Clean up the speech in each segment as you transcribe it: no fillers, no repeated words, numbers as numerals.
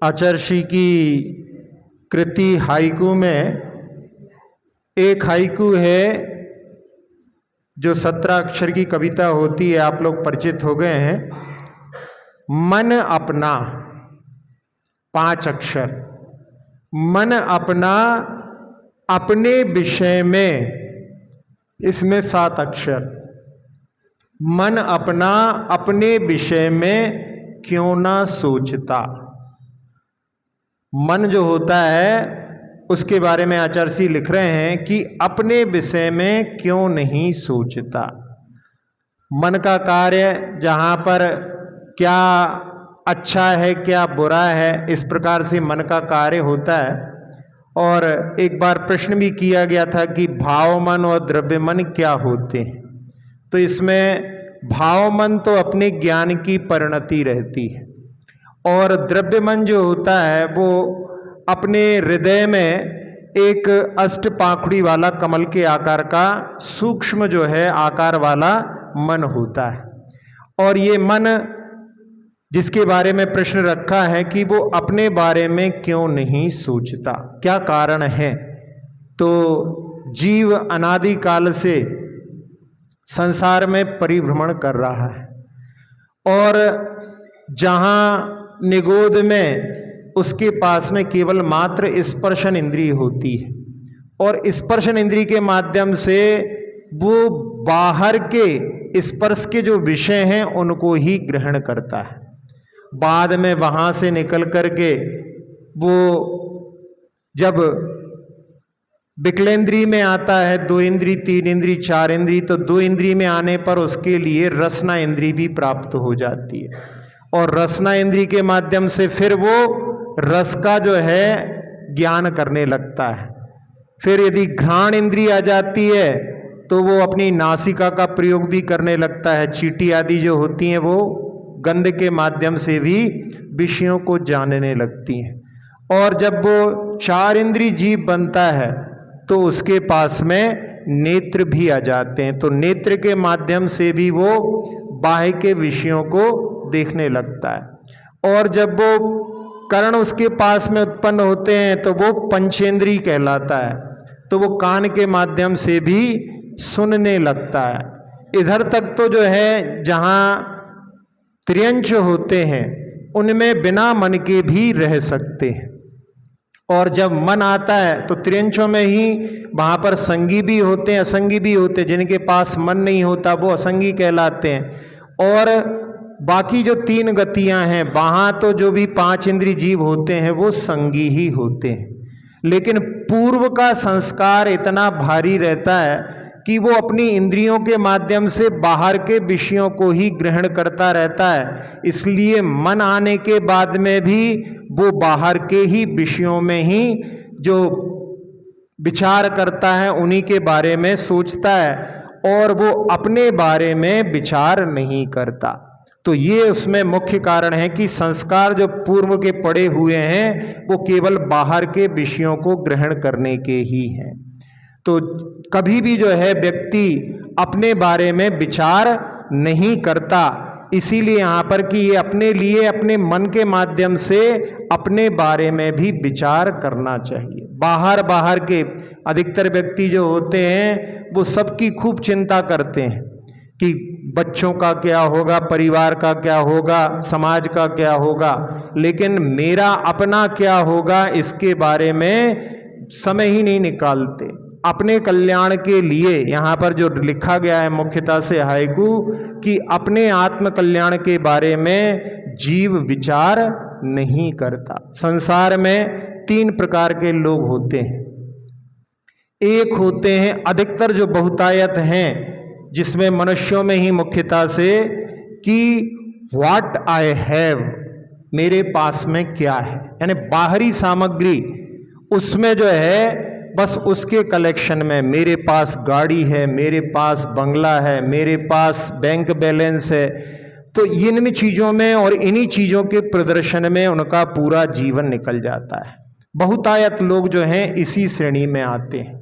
आचार्षि की कृति हाइकू में एक हाइकू है जो 17 अक्षर की कविता होती है, आप लोग परिचित हो गए हैं। मन अपना, 5 अक्षर। मन अपना अपने विषय में, इसमें 7 अक्षर। मन अपना अपने विषय में क्यों ना सोचता। मन जो होता है उसके बारे में आचार्य लिख रहे हैं कि अपने विषय में क्यों नहीं सोचता। मन का कार्य जहाँ पर क्या अच्छा है क्या बुरा है, इस प्रकार से मन का कार्य होता है। और एक बार प्रश्न भी किया गया था कि भाव मन और द्रव्य मन क्या होते हैं। तो इसमें भाव मन तो अपने ज्ञान की परिणति रहती है, और द्रव्य मन जो होता है वो अपने हृदय में एक अष्ट पाखुड़ी वाला कमल के आकार का सूक्ष्म जो है आकार वाला मन होता है। और ये मन जिसके बारे में प्रश्न रखा है कि वो अपने बारे में क्यों नहीं सोचता, क्या कारण है। तो जीव अनादि काल से संसार में परिभ्रमण कर रहा है, और जहाँ निगोद में उसके पास में केवल मात्र स्पर्शन इंद्रिय होती है, और स्पर्शन इंद्रिय के माध्यम से वो बाहर के स्पर्श के जो विषय हैं उनको ही ग्रहण करता है। बाद में वहाँ से निकल करके वो जब विकलेंद्रिय में आता है, 2 इंद्रिय 3 इंद्रिय 4 इंद्रिय, तो 2 इंद्रिय में आने पर उसके लिए रसना इंद्रिय भी प्राप्त हो जाती है, और रसना इंद्रिय के माध्यम से फिर वो रस का जो है ज्ञान करने लगता है। फिर यदि घ्राण इंद्रिय आ जाती है तो वो अपनी नासिका का प्रयोग भी करने लगता है। चींटी आदि जो होती हैं वो गंध के माध्यम से भी विषयों को जानने लगती हैं। और जब वो 4 इंद्रिय जीव बनता है तो उसके पास में नेत्र भी आ जाते हैं, तो नेत्र के माध्यम से भी वो बाह्य के विषयों को देखने लगता है। और जब वो कर्ण उसके पास में उत्पन्न होते हैं तो वो पंचेंद्रिय कहलाता है, तो वो कान के माध्यम से भी सुनने लगता है। इधर तक तो जो है जहाँ त्रियंच होते हैं उनमें बिना मन के भी रह सकते हैं, और जब मन आता है तो त्रियंचों में ही वहाँ पर संगी भी होते हैं असंगी भी होते हैं। जिनके पास मन नहीं होता वो असंगी कहलाते हैं। और बाकी जो 3 गतियाँ हैं वहाँ तो जो भी 5 इंद्रिय जीव होते हैं वो संगी ही होते हैं। लेकिन पूर्व का संस्कार इतना भारी रहता है कि वो अपनी इंद्रियों के माध्यम से बाहर के विषयों को ही ग्रहण करता रहता है। इसलिए मन आने के बाद में भी वो बाहर के ही विषयों में ही जो विचार करता है उन्हीं के बारे में सोचता है, और वो अपने बारे में विचार नहीं करता। तो ये उसमें मुख्य कारण है कि संस्कार जो पूर्व के पड़े हुए हैं वो केवल बाहर के विषयों को ग्रहण करने के ही हैं। तो कभी भी जो है व्यक्ति अपने बारे में विचार नहीं करता। इसीलिए यहाँ पर कि ये अपने लिए अपने मन के माध्यम से अपने बारे में भी विचार करना चाहिए। बाहर के अधिकतर व्यक्ति जो होते हैं वो सबकी खूब चिंता करते हैं कि बच्चों का क्या होगा, परिवार का क्या होगा, समाज का क्या होगा, लेकिन मेरा अपना क्या होगा इसके बारे में समय ही नहीं निकालते। अपने कल्याण के लिए यहाँ पर जो लिखा गया है मुख्यतः से हाइकू कि अपने आत्म कल्याण के बारे में जीव विचार नहीं करता। संसार में 3 प्रकार के लोग होते हैं। एक होते हैं अधिकतर जो बहुतायत हैं, जिसमें मनुष्यों में ही मुख्यतः से कि व्हाट आई हैव, मेरे पास में क्या है, यानी बाहरी सामग्री उसमें जो है बस उसके कलेक्शन में मेरे पास गाड़ी है, मेरे पास बंगला है, मेरे पास बैंक बैलेंस है। तो इन चीज़ों में और इन्हीं चीज़ों के प्रदर्शन में उनका पूरा जीवन निकल जाता है। बहुतायत लोग जो हैं इसी श्रेणी में आते हैं,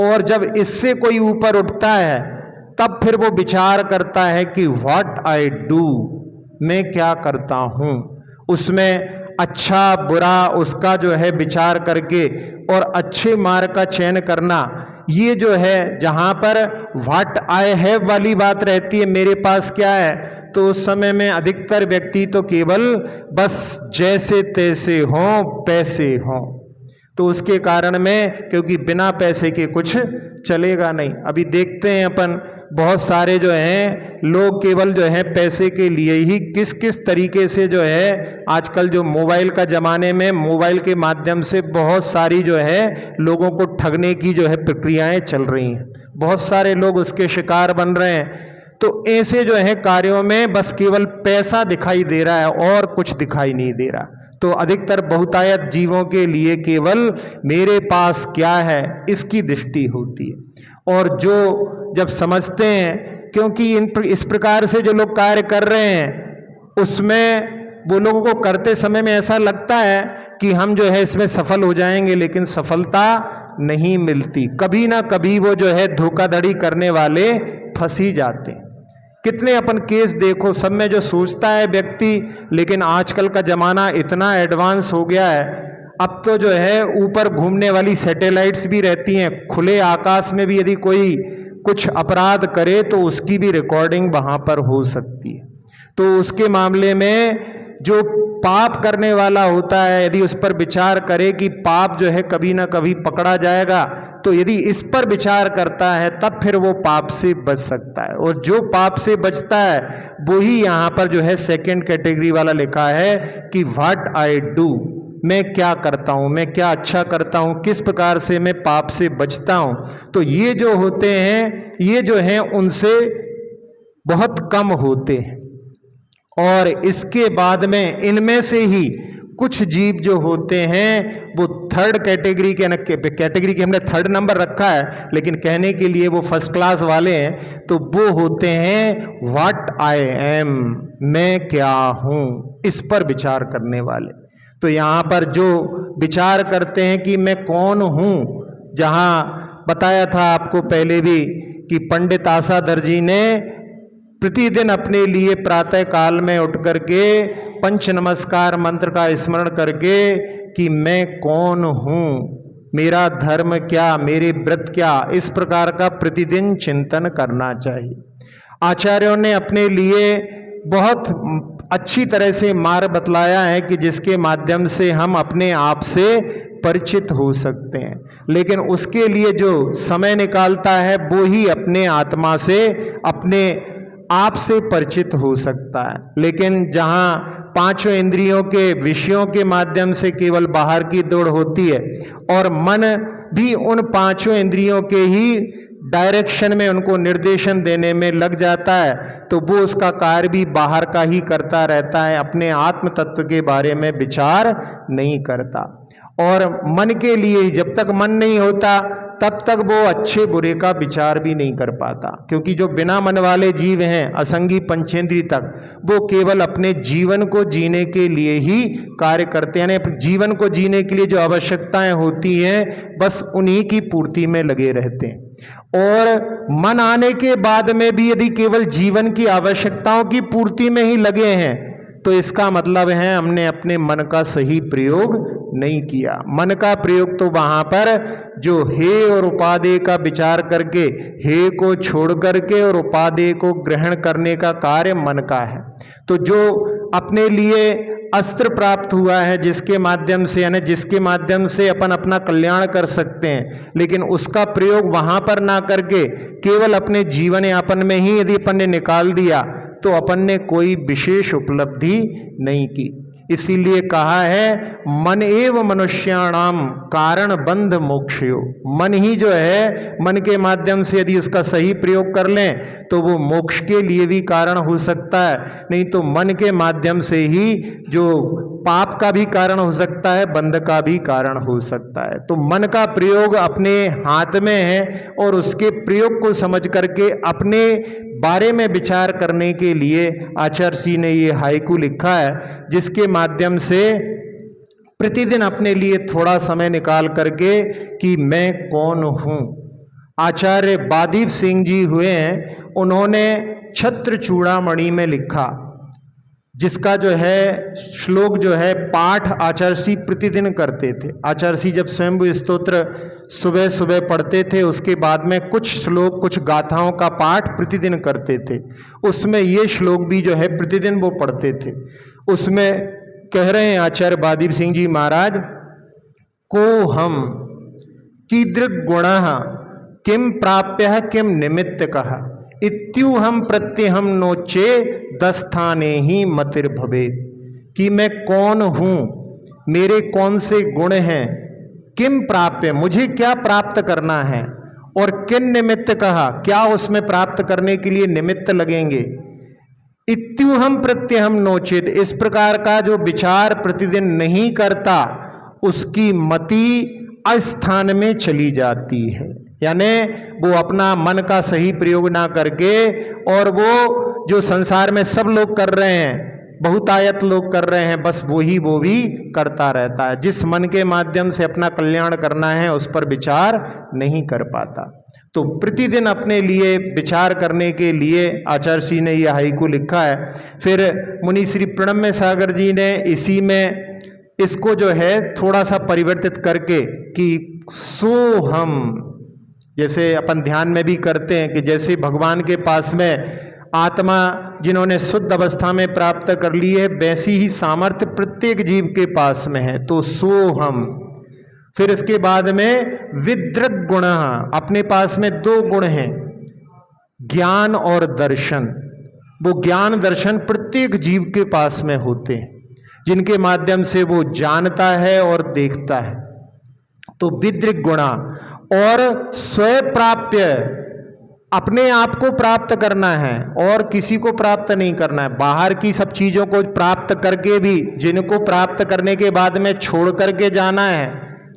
और जब इससे कोई ऊपर उठता है तब फिर वो विचार करता है कि व्हाट आई डू, मैं क्या करता हूँ। उसमें अच्छा बुरा उसका जो है विचार करके और अच्छे मार्ग का चयन करना, ये जो है जहाँ पर व्हाट आई हैव वाली बात रहती है, मेरे पास क्या है, तो उस समय में अधिकतर व्यक्ति तो केवल बस जैसे तैसे हों, पैसे हों, तो उसके कारण में, क्योंकि बिना पैसे के कुछ चलेगा नहीं। अभी देखते हैं अपन बहुत सारे जो हैं लोग केवल जो है पैसे के लिए ही किस किस तरीके से जो है आजकल जो मोबाइल का ज़माने में मोबाइल के माध्यम से बहुत सारी जो है लोगों को ठगने की जो है प्रक्रियाएं चल रही हैं, बहुत सारे लोग उसके शिकार बन रहे हैं। तो ऐसे जो है कार्यों में बस केवल पैसा दिखाई दे रहा है और कुछ दिखाई नहीं दे रहा। तो अधिकतर बहुतायत जीवों के लिए केवल मेरे पास क्या है इसकी दृष्टि होती है। और जो जब समझते हैं, क्योंकि इस प्रकार से जो लोग कार्य कर रहे हैं उसमें वो लोगों को करते समय में ऐसा लगता है कि हम जो है इसमें सफल हो जाएंगे, लेकिन सफलता नहीं मिलती। कभी ना कभी वो जो है धोखाधड़ी करने वाले फंस ही जाते हैं। कितने अपन केस देखो, सब में जो सोचता है व्यक्ति, लेकिन आजकल का जमाना इतना एडवांस हो गया है, अब तो जो है ऊपर घूमने वाली सैटेलाइट्स भी रहती हैं, खुले आकाश में भी यदि कोई कुछ अपराध करे तो उसकी भी रिकॉर्डिंग वहां पर हो सकती है। तो उसके मामले में जो पाप करने वाला होता है, यदि उस पर विचार करे कि पाप जो है कभी ना कभी पकड़ा जाएगा, तो यदि इस पर विचार करता है तब फिर वो पाप से बच सकता है। और जो पाप से बचता है वो ही यहाँ पर जो है सेकंड कैटेगरी वाला लिखा है कि व्हाट आई डू, मैं क्या करता हूँ, मैं क्या अच्छा करता हूँ, किस प्रकार से मैं पाप से बचता हूँ। तो ये जो होते हैं ये जो हैं उनसे बहुत कम होते हैं। और इसके बाद में इनमें से ही कुछ जीव जो होते हैं वो थर्ड कैटेगरी के हमने थर्ड नंबर रखा है, लेकिन कहने के लिए वो फर्स्ट क्लास वाले हैं। तो वो होते हैं व्हाट आई एम, मैं क्या हूँ, इस पर विचार करने वाले। तो यहाँ पर जो विचार करते हैं कि मैं कौन हूँ, जहाँ बताया था आपको पहले भी कि पंडित आशा दर्जी ने प्रतिदिन अपने लिए प्रातः काल में उठ करके पंच नमस्कार मंत्र का स्मरण करके कि मैं कौन हूँ, मेरा धर्म क्या, मेरे व्रत क्या, इस प्रकार का प्रतिदिन चिंतन करना चाहिए। आचार्यों ने अपने लिए बहुत अच्छी तरह से मार्ग बतलाया है कि जिसके माध्यम से हम अपने आप से परिचित हो सकते हैं, लेकिन उसके लिए जो समय निकालता है वो ही अपने आत्मा से, अपने आप से परिचित हो सकता है। लेकिन जहाँ पांचों इंद्रियों के विषयों के माध्यम से केवल बाहर की दौड़ होती है और मन भी उन पांचों इंद्रियों के ही डायरेक्शन में उनको निर्देशन देने में लग जाता है, तो वो उसका कार्य भी बाहर का ही करता रहता है, अपने आत्म तत्व के बारे में विचार नहीं करता। और मन के लिए जब तक मन नहीं होता तब तक वो अच्छे बुरे का विचार भी नहीं कर पाता, क्योंकि जो बिना मन वाले जीव हैं असंगी पंचेंद्रिय तक, वो केवल अपने जीवन को जीने के लिए ही कार्य करते हैं, यानी जीवन को जीने के लिए जो आवश्यकताएं होती हैं बस उन्हीं की पूर्ति में लगे रहते हैं। और मन आने के बाद में भी यदि केवल जीवन की आवश्यकताओं की पूर्ति में ही लगे हैं तो इसका मतलब है हमने अपने मन का सही प्रयोग नहीं किया। मन का प्रयोग तो वहां पर जो हे और उपादेय का विचार करके, हे को छोड़ करके और उपादेय को ग्रहण करने का कार्य मन का है। तो जो अपने लिए अस्त्र प्राप्त हुआ है, जिसके माध्यम से, यानी जिसके माध्यम से अपन अपना कल्याण कर सकते हैं, लेकिन उसका प्रयोग वहां पर ना करके केवल अपने जीवन यापन में ही यदि अपन ने निकाल दिया तो अपन ने कोई विशेष उपलब्धि नहीं की। इसीलिए कहा है मन एव मनुष्याणाम कारण बंध मोक्षयो, मन ही जो है, मन के माध्यम से यदि उसका सही प्रयोग कर लें तो वो मोक्ष के लिए भी कारण हो सकता है, नहीं तो मन के माध्यम से ही जो पाप का भी कारण हो सकता है, बंध का भी कारण हो सकता है। तो मन का प्रयोग अपने हाथ में है और उसके प्रयोग को समझ करके अपने बारे में विचार करने के लिए आचार्य श्री ने ये हाइकू लिखा है, जिसके माध्यम से प्रतिदिन अपने लिए थोड़ा समय निकाल करके कि मैं कौन हूँ। आचार्य बादीप सिंह जी हुए हैं, उन्होंने छत्र चूड़ामणि में लिखा, जिसका जो है श्लोक जो है पाठ आचार्य प्रतिदिन करते थे। आचार्य जब स्वयंभू स्तोत्र सुबह सुबह पढ़ते थे, उसके बाद में कुछ श्लोक कुछ गाथाओं का पाठ प्रतिदिन करते थे। उसमें ये श्लोक भी जो है प्रतिदिन वो पढ़ते थे। उसमें कह रहे हैं आचार्य बादीप सिंह जी महाराज, को हम कीदृग गुणः किम प्राप्य किम निमित्त कहा इत्यूहम प्रत्यहम नोचे दस्थाने ही मतिर भवेत्। कि मैं कौन हूं, मेरे कौन से गुण हैं, किम प्राप्य मुझे क्या प्राप्त करना है, और किन निमित्त कहा क्या उसमें प्राप्त करने के लिए निमित्त लगेंगे। इत्यूहम प्रत्यहम नोचित, इस प्रकार का जो विचार प्रतिदिन नहीं करता उसकी मति अस्थान में चली जाती है। यानी वो अपना मन का सही प्रयोग ना करके, और वो जो संसार में सब लोग कर रहे हैं, बहुतायत लोग कर रहे हैं, बस वो भी करता रहता है। जिस मन के माध्यम से अपना कल्याण करना है उस पर विचार नहीं कर पाता। तो प्रतिदिन अपने लिए विचार करने के लिए आचार्य श्री ने यह हाइकू लिखा है। फिर मुनि श्री प्रणम्य सागर जी ने इसी में इसको जो है थोड़ा सा परिवर्तित करके कि सो हम, जैसे अपन ध्यान में भी करते हैं कि जैसे भगवान के पास में आत्मा जिन्होंने शुद्ध अवस्था में प्राप्त कर ली है, वैसी ही सामर्थ्य प्रत्येक जीव के पास में है। तो सो हम, फिर इसके बाद में विद्रक गुण, अपने पास में दो गुण हैं, ज्ञान और दर्शन। वो ज्ञान दर्शन प्रत्येक जीव के पास में होते हैं, जिनके माध्यम से वो जानता है और देखता है। तो विद्रिक गुणा, और स्वयं प्राप्य, अपने आप को प्राप्त करना है और किसी को प्राप्त नहीं करना है। बाहर की सब चीजों को प्राप्त करके भी जिनको प्राप्त करने के बाद में छोड़ करके जाना है,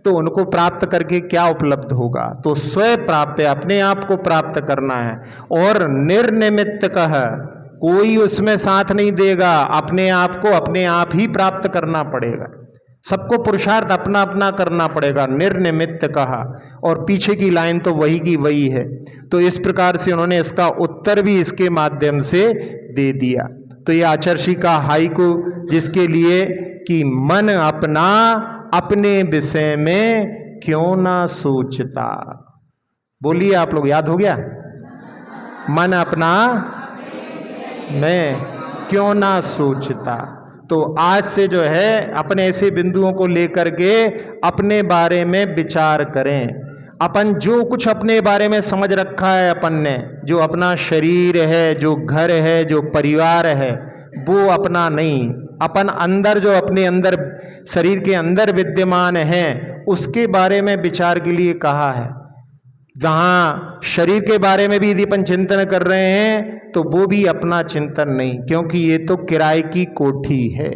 तो उनको प्राप्त करके क्या उपलब्ध होगा। तो स्वयं प्राप्य, अपने आप को प्राप्त करना है। और निर्निमित्त कह, कोई उसमें साथ नहीं देगा, अपने आप को अपने आप ही प्राप्त करना पड़ेगा। सबको पुरुषार्थ अपना अपना करना पड़ेगा। निर्निमित्त कहा, और पीछे की लाइन तो वही की वही है। तो इस प्रकार से उन्होंने इसका उत्तर भी इसके माध्यम से दे दिया। तो ये आचार्य का हाइकू, जिसके लिए कि मन अपना अपने विषय में क्यों ना सोचता। बोलिए आप लोग, याद हो गया? मन अपना मैं क्यों ना सोचता। तो आज से जो है अपने ऐसे बिंदुओं को लेकर के अपने बारे में विचार करें। अपन जो कुछ अपने बारे में समझ रखा है अपन ने, जो अपना शरीर है, जो घर है, जो परिवार है, वो अपना नहीं। अपन अंदर जो अपने अंदर शरीर के अंदर विद्यमान है उसके बारे में विचार के लिए कहा है। जहाँ शरीर के बारे में भी यदि अपन चिंतन कर रहे हैं तो वो भी अपना चिंतन नहीं, क्योंकि ये तो किराए की कोठी है।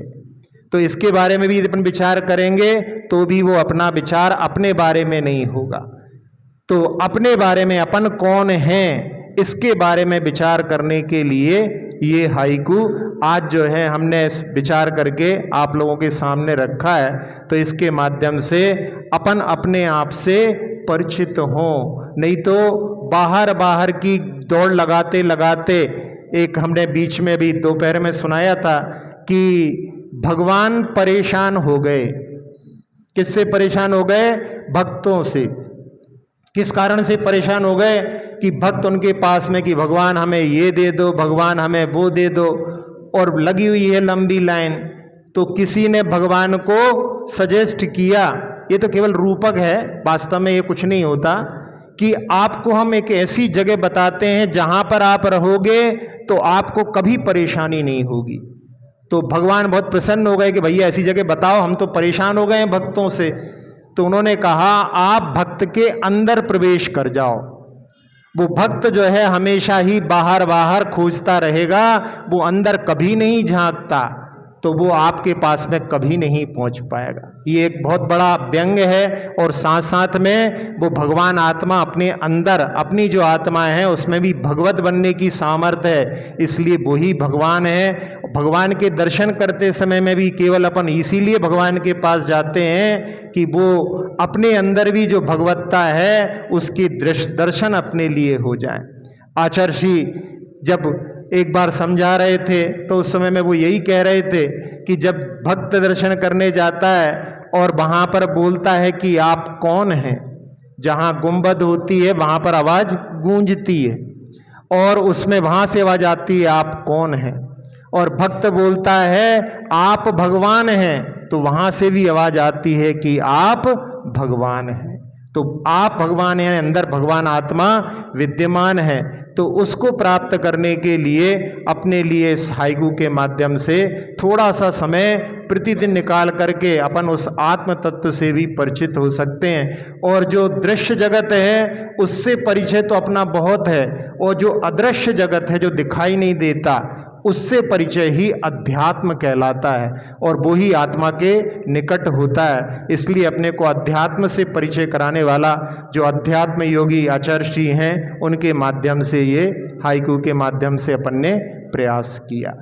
तो इसके बारे में भी यदि अपन विचार करेंगे तो भी वो अपना विचार अपने बारे में नहीं होगा। तो अपने बारे में अपन कौन हैं, इसके बारे में विचार करने के लिए ये हाइकू आज जो है हमने विचार करके आप लोगों के सामने रखा है। तो इसके माध्यम से अपन अपने आप से परिचित हों, नहीं तो बाहर की दौड़ लगाते लगाते, एक हमने बीच में भी दोपहर में सुनाया था कि भगवान परेशान हो गए। किससे परेशान हो गए? भक्तों से। किस कारण से परेशान हो गए? कि भक्त उनके पास में कि भगवान हमें ये दे दो, भगवान हमें वो दे दो, और लगी हुई है लंबी लाइन। तो किसी ने भगवान को सजेस्ट किया, ये तो केवल रूपक है, वास्तव में ये कुछ नहीं होता, कि आपको हम एक ऐसी जगह बताते हैं जहां पर आप रहोगे तो आपको कभी परेशानी नहीं होगी। तो भगवान बहुत प्रसन्न हो गए कि भैया ऐसी जगह बताओ, हम तो परेशान हो गए हैं भक्तों से। तो उन्होंने कहा आप भक्त के अंदर प्रवेश कर जाओ। वो भक्त जो है हमेशा ही बाहर खोजता रहेगा, वो अंदर कभी नहीं झांकता, तो वो आपके पास में कभी नहीं पहुंच पाएगा। ये एक बहुत बड़ा व्यंग है। और साथ साथ में वो भगवान आत्मा अपने अंदर, अपनी जो आत्मा है उसमें भी भगवत बनने की सामर्थ्य है, इसलिए वही भगवान है। भगवान के दर्शन करते समय में भी केवल अपन इसीलिए भगवान के पास जाते हैं कि वो अपने अंदर भी जो भगवत्ता है उसकी दर्शन अपने लिए हो जाए। आचार्य जब एक बार समझा रहे थे तो उस समय में वो यही कह रहे थे कि जब भक्त दर्शन करने जाता है और वहाँ पर बोलता है कि आप कौन हैं, जहाँ गुंबद होती है वहाँ पर आवाज़ गूंजती है और उसमें वहाँ से आवाज़ आती है आप कौन हैं, और भक्त बोलता है आप भगवान हैं तो वहाँ से भी आवाज़ आती है कि आप भगवान हैं। तो आप भगवान हैं, अंदर भगवान आत्मा विद्यमान है। तो उसको प्राप्त करने के लिए अपने लिए इस हाइकू के माध्यम से थोड़ा सा समय प्रतिदिन निकाल करके अपन उस आत्म तत्व से भी परिचित हो सकते हैं। और जो दृश्य जगत है उससे परिचय तो अपना बहुत है, और जो अदृश्य जगत है जो दिखाई नहीं देता उससे परिचय ही अध्यात्म कहलाता है, और वो ही आत्मा के निकट होता है। इसलिए अपने को अध्यात्म से परिचय कराने वाला जो अध्यात्म योगी आचार्य श्री हैं, उनके माध्यम से ये हाइकू के माध्यम से अपन ने प्रयास किया।